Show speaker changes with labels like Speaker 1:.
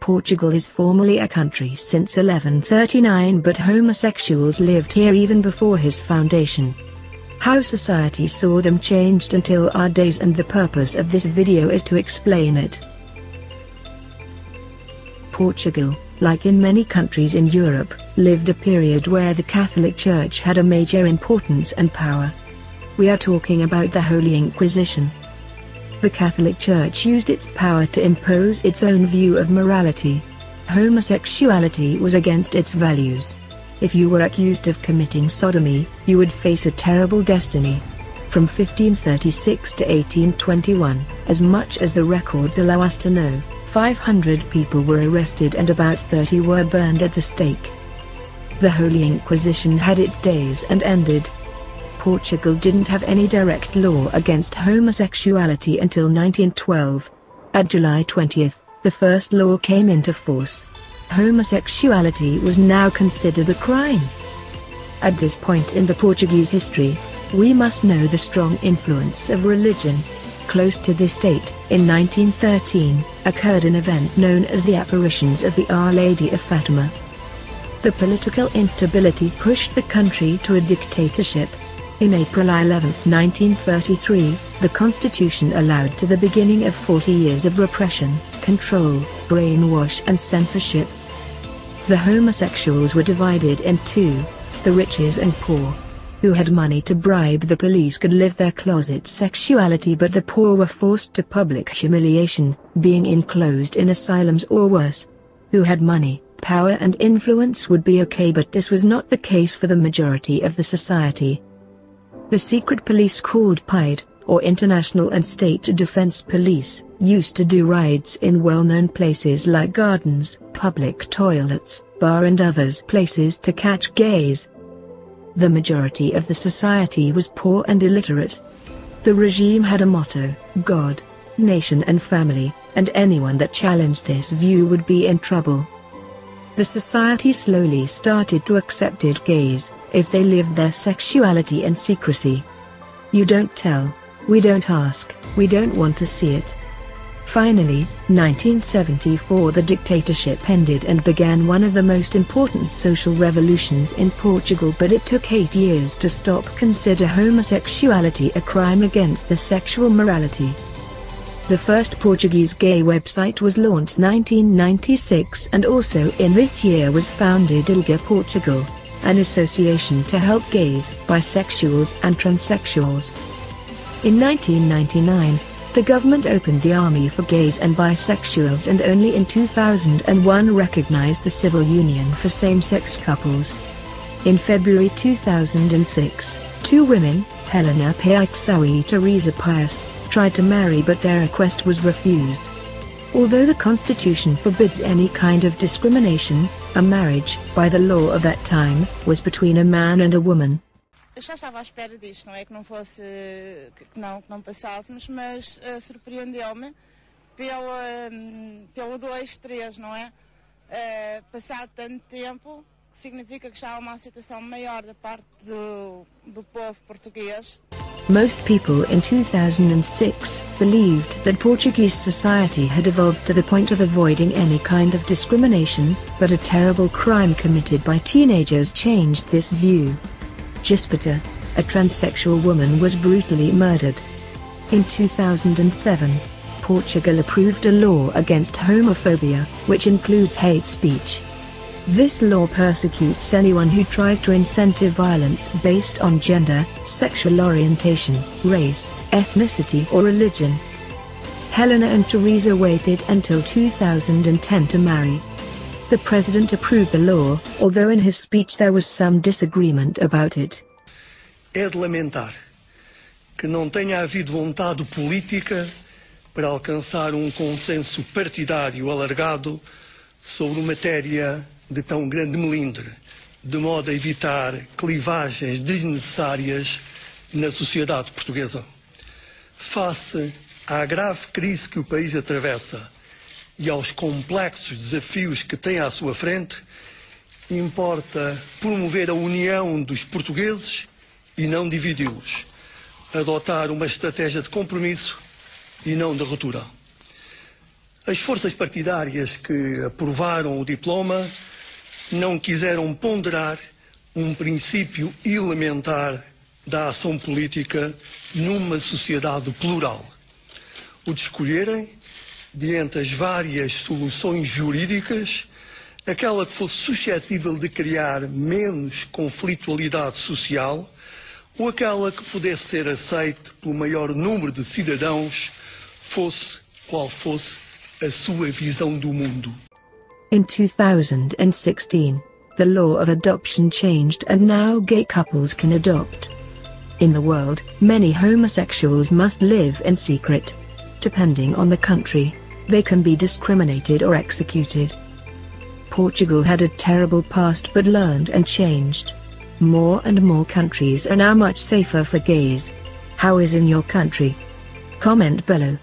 Speaker 1: Portugal is formally a country since 1139, but homosexuals lived here even before his foundation. How society saw them changed until our days, and the purpose of this video is to explain it. Portugal, like in many countries in Europe, lived a period where the Catholic Church had a major importance and power. We are talking about the Holy Inquisition. The Catholic Church used its power to impose its own view of morality. Homosexuality was against its values. If you were accused of committing sodomy, you would face a terrible destiny. From 1536 to 1821, as much as the records allow us to know, 500 people were arrested and about 30 were burned at the stake. The Holy Inquisition had its days and ended. Portugal didn't have any direct law against homosexuality until 1912. At July 20th, the first law came into force. Homosexuality was now considered a crime. At this point in the Portuguese history, we must know the strong influence of religion. Close to this date, in 1913, occurred an event known as the apparitions of the Our Lady of Fatima. The political instability pushed the country to a dictatorship. In April 11, 1933, the Constitution allowed to the beginning of 40 years of repression, control, brainwash and censorship. The homosexuals were divided in two: the riches and poor. Who had money to bribe the police could live their closet sexuality, but the poor were forced to public humiliation, being enclosed in asylums or worse. Who had money, power and influence would be okay, but this was not the case for the majority of the society. The secret police called PIDE, or International and State Defense Police, used to do raids in well-known places like gardens, public toilets, bar and others places to catch gays. The majority of the society was poor and illiterate. The regime had a motto: God, nation and family, and anyone that challenged this view would be in trouble. The society slowly started to accept gays, if they lived their sexuality in secrecy. You don't tell, we don't ask, we don't want to see it. Finally, 1974, the dictatorship ended and began one of the most important social revolutions in Portugal, but it took 8 years to stop. Consider homosexuality a crime against the sexual morality. The first Portuguese gay website was launched 1996, and also in this year was founded ILGA Portugal, an association to help gays, bisexuals and transsexuals. In 1999, the government opened the army for gays and bisexuals, and only in 2001 recognized the civil union for same-sex couples. In February 2006, two women, Helena Paixão and Teresa Pius, tried to marry, but their request was refused. Although the Constitution forbids any kind of discrimination, a marriage, by the law of that time, was between a man and a woman.
Speaker 2: Eu já estava à espera disto, não é que não fosse, que não passássemos, mas surpreendeu-me pelo 2-3, não é? Passado tanto tempo, significa que já há uma aceitação maior da parte do povo português.
Speaker 1: Most people in 2006 believed that Portuguese society had evolved to the point of avoiding any kind of discrimination, but a terrible crime committed by teenagers changed this view. Gispita, a transsexual woman, was brutally murdered. In 2007, Portugal approved a law against homophobia, which includes hate speech. This law persecutes anyone who tries to incentive violence based on gender, sexual orientation, race, ethnicity or religion. Helena and Teresa waited until 2010 to marry. The president approved the law, although in his speech there was some disagreement about it.
Speaker 3: É de lamentar que não tenha havido vontade política para alcançar consenso partidário alargado sobre matéria de tão grande melindre, de modo a evitar clivagens desnecessárias na sociedade portuguesa. Face à grave crise que o país atravessa e aos complexos desafios que tem à sua frente, importa promover a união dos portugueses e não dividi-los, adotar uma estratégia de compromisso e não de ruptura. As forças partidárias que aprovaram o diploma não quiseram ponderar um princípio elementar da ação política numa sociedade plural. O de escolherem, diante as várias soluções jurídicas, aquela que fosse suscetível de criar menos conflitualidade social ou aquela que pudesse ser aceite pelo maior número de cidadãos, fosse qual fosse a sua visão do mundo.
Speaker 1: In 2016, the law of adoption changed and now gay couples can adopt. In the world, many homosexuals must live in secret. Depending on the country, they can be discriminated or executed. Portugal had a terrible past but learned and changed. More and more countries are now much safer for gays. How is in your country? Comment below.